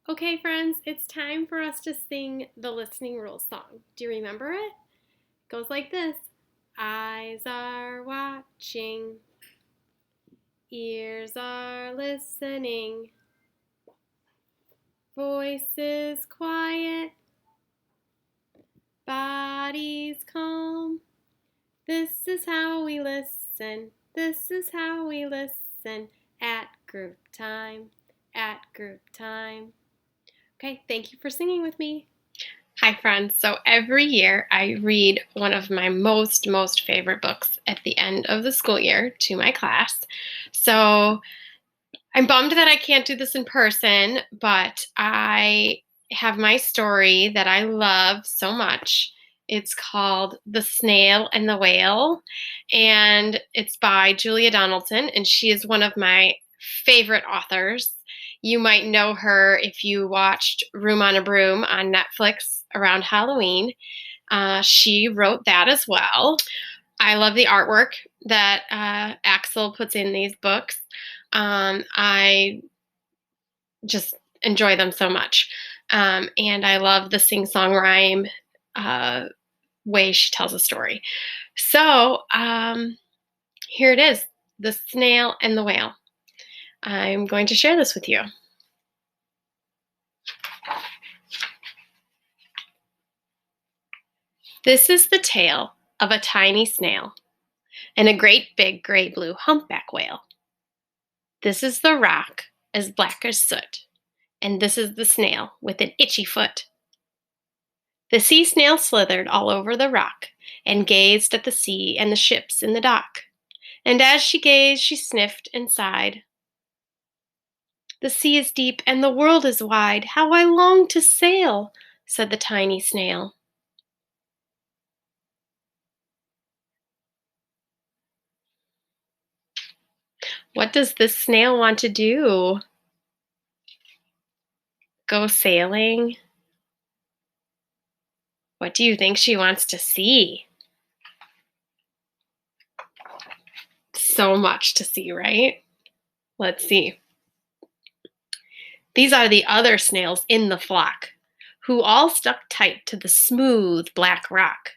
Okay, friends, it's time for us to sing the listening rules song. Do you remember it? It goes like this. Eyes are watching, ears are listening, voices quiet, bodies calm. This is how we listen. This is how we listen at group time. At group time. Okay, thank you for singing with me. Hi, friends. So every year I read one of my most favorite books at the end of the school year to my class. So I'm bummed that I can't do this in person, but I have my story that I love so much. It's called The Snail and the Whale, and it's by Julia Donaldson, and she is one of my favorite authors. You might know her if you watched Room on a Broom on Netflix around Halloween. She wrote that as well. I love the artwork that Axel puts in these books. I just enjoy them so much. And I love the sing-song rhyme way she tells a story. So here it is, The Snail and the Whale. I'm going to share this with you. This is the tale of a tiny snail and a great big gray blue humpback whale. This is the rock as black as soot, and this is the snail with an itchy foot. The sea snail slithered all over the rock and gazed at the sea and the ships in the dock. And as she gazed, she sniffed and sighed. The sea is deep and the world is wide. How I long to sail, said the tiny snail. What does this snail want to do? Go sailing? What do you think she wants to see? So much to see, right? Let's see. These are the other snails in the flock, who all stuck tight to the smooth black rock,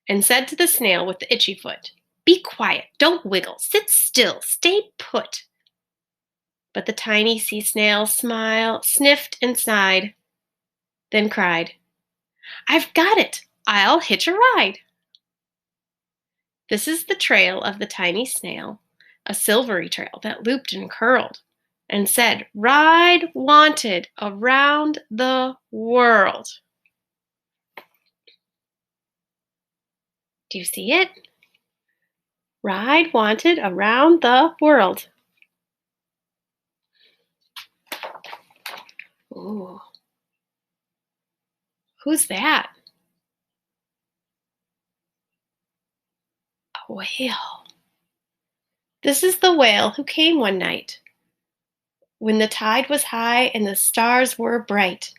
and said to the snail with the itchy foot, "Be quiet, don't wiggle, sit still, stay put." But the tiny sea snail sniffed and sighed, then cried, "I've got it, I'll hitch a ride." This is the trail of the tiny snail, a silvery trail that looped and curled, and said, "Ride wanted around the world." Do you see it? Ride wanted around the world. Ooh. Who's that? A whale. This is the whale who came one night when the tide was high and the stars were bright.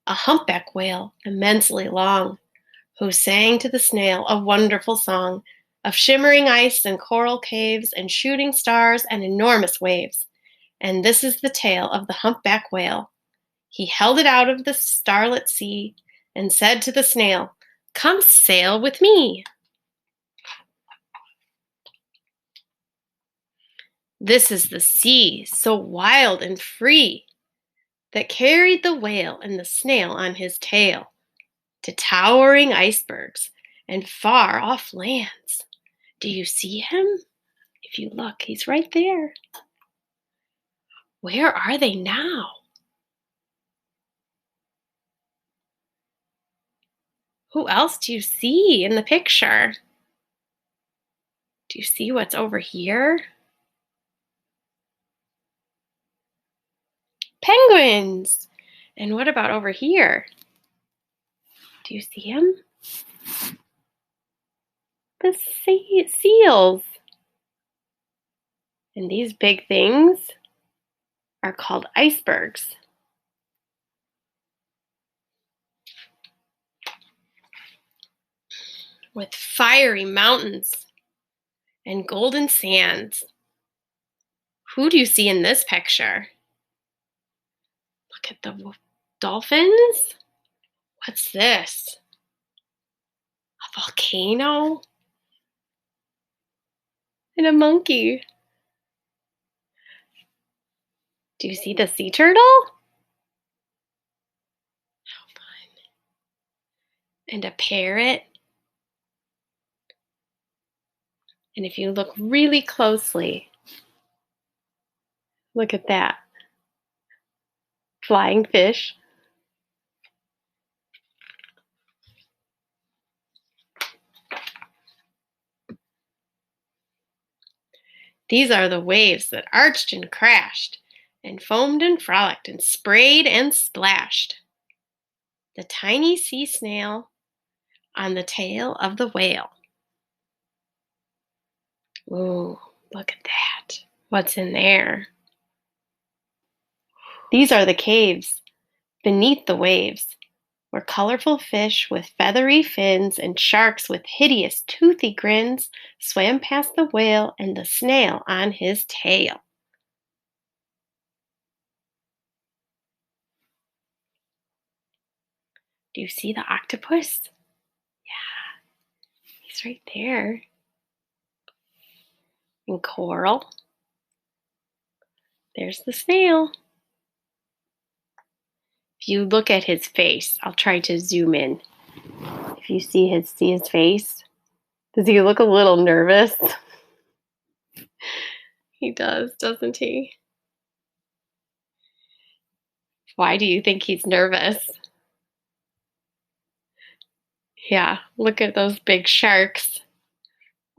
A humpback whale, immensely long, who sang to the snail a wonderful song of shimmering ice and coral caves and shooting stars and enormous waves. And this is the tale of the humpback whale. He held it out of the starlit sea and said to the snail, "Come sail with me." This is the sea, so wild and free, that carried the whale and the snail on his tail to towering icebergs and far off lands. Do you see him? If you look, he's right there. Where are they now? Who else do you see in the picture? Do you see what's over here? Penguins! And what about over here? Do you see him? The seals. And these big things are called icebergs. With fiery mountains and golden sands. Who do you see in this picture? Look Look at the dolphins. What's this? A volcano? And a monkey. Do you see the sea turtle? How fun. And a parrot. And if you look really closely, look at that. Flying fish. These are the waves that arched and crashed, and foamed and frolicked, and sprayed and splashed. The tiny sea snail on the tail of the whale. Ooh, look at that. What's in there? These are the caves beneath the waves, where colorful fish with feathery fins and sharks with hideous toothy grins swam past the whale and the snail on his tail. Do you see the octopus? Yeah, he's right there. And coral. There's the snail. If you look at his face, I'll try to zoom in. If you see his face, does he look a little nervous? He does, doesn't he? Why do you think he's nervous? Yeah, look at those big sharks.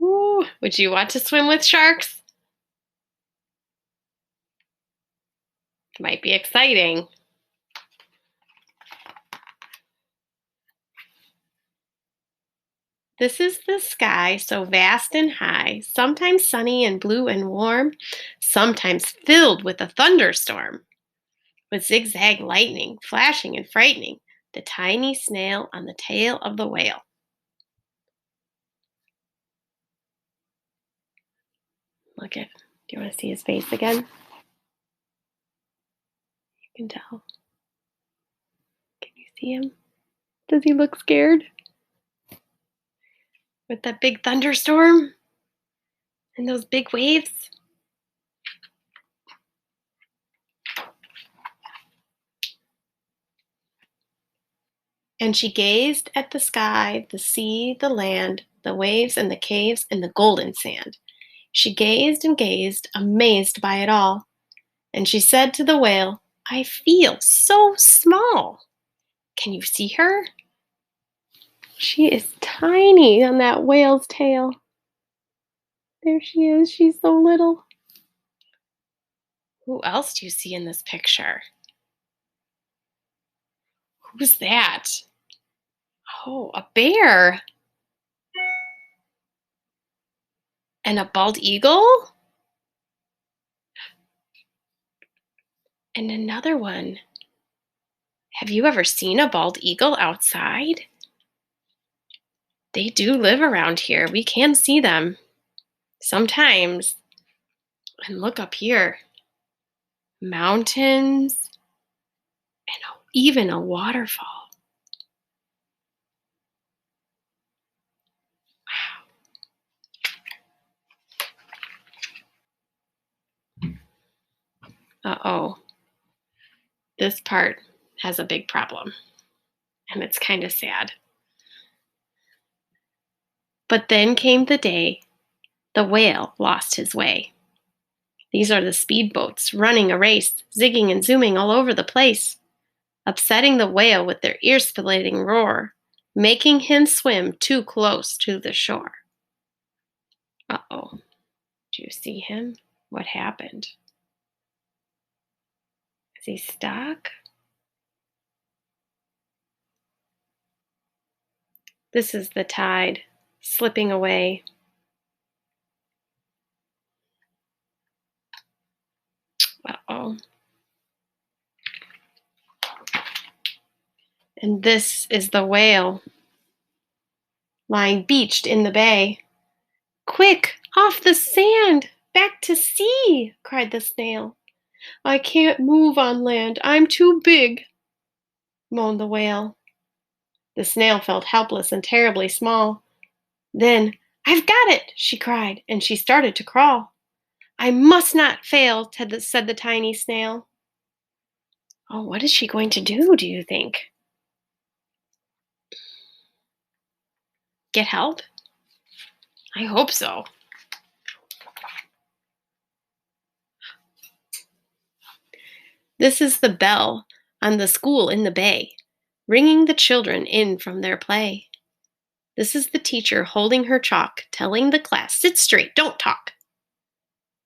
Ooh, would you want to swim with sharks? Might be exciting. This is the sky, so vast and high, sometimes sunny and blue and warm, sometimes filled with a thunderstorm, with zigzag lightning, flashing and frightening the tiny snail on the tail of the whale. Look at, do you want to see his face again? You can tell. Can you see him? Does he look scared? With that big thunderstorm and those big waves? And she gazed at the sky, the sea, the land, the waves and the caves and the golden sand. She gazed and gazed, amazed by it all. And she said to the whale, I feel so small. Can you see her? She is tiny on that whale's tail. There she is. She's so little. Who else do you see in this picture? Who's that? Oh, a bear. And a bald eagle? And another one. Have you ever seen a bald eagle outside? They do live around here. We can see them sometimes. And look up here. Mountains and even a waterfall. Wow. Uh-oh. This part has a big problem. And it's kind of sad. But then came the day the whale lost his way. These are the speedboats running a race, zigging and zooming all over the place, upsetting the whale with their ear-splitting roar, making him swim too close to the shore. Uh-oh. Do you see him? What happened? Is he stuck? This is the tide slipping away. Uh-oh. And this is the whale lying beached in the bay. Quick, off the sand, back to sea, cried the snail. I can't move on land. I'm too big, moaned the whale. The snail felt helpless and terribly small. Then, I've got it, she cried, and she started to crawl. I must not fail, said the tiny snail. Oh, what is she going to do you think? Get help? I hope so. This is the bell on the school in the bay, ringing the children in from their play. This is the teacher holding her chalk, telling the class, sit straight, don't talk.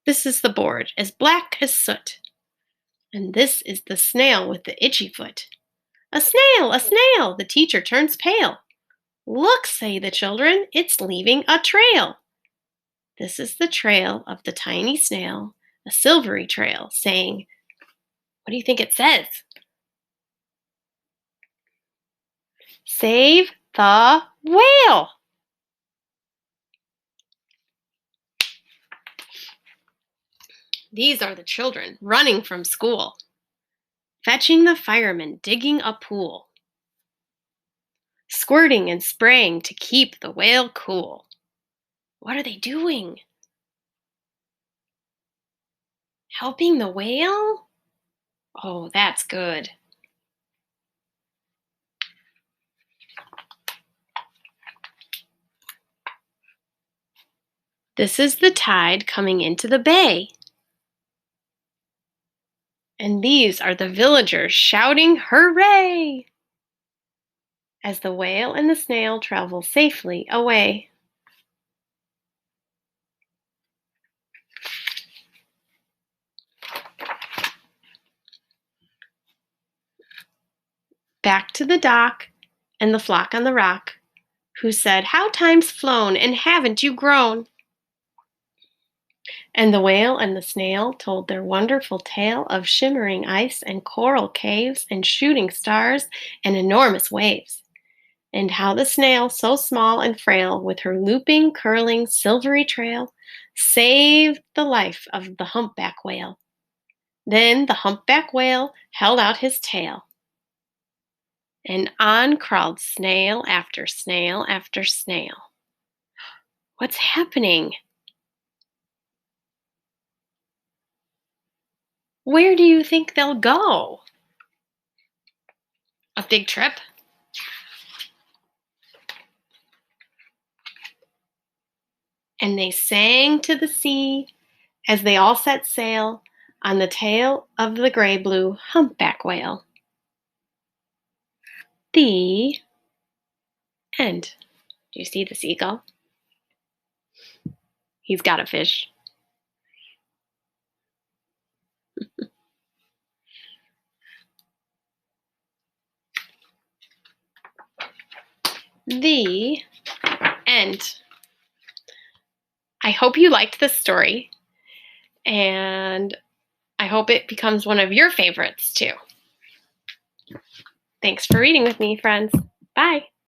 This is the board, as black as soot. And this is the snail with the itchy foot. A snail, a snail! The teacher turns pale. Look, say the children, it's leaving a trail. This is the trail of the tiny snail, a silvery trail, saying, what do you think it says? Save the whale! These are the children running from school, fetching the firemen, digging a pool, squirting and spraying to keep the whale cool. What are they doing? Helping the whale? Oh, that's good. This is the tide coming into the bay. And these are the villagers shouting hooray as the whale and the snail travel safely away. Back to the dock and the flock on the rock, who said, how time's flown, and haven't you grown? And the whale and the snail told their wonderful tale of shimmering ice and coral caves and shooting stars and enormous waves, and how the snail, so small and frail, with her looping, curling, silvery trail, saved the life of the humpback whale. Then the humpback whale held out his tail, and on crawled snail after snail after snail. What's happening? Where do you think they'll go? A big trip? And they sang to the sea as they all set sail on the tail of the gray-blue humpback whale. The end. Do you see the seagull? He's got a fish. The end. I hope you liked this story, and I hope it becomes one of your favorites too. Thanks for reading with me, friends. Bye.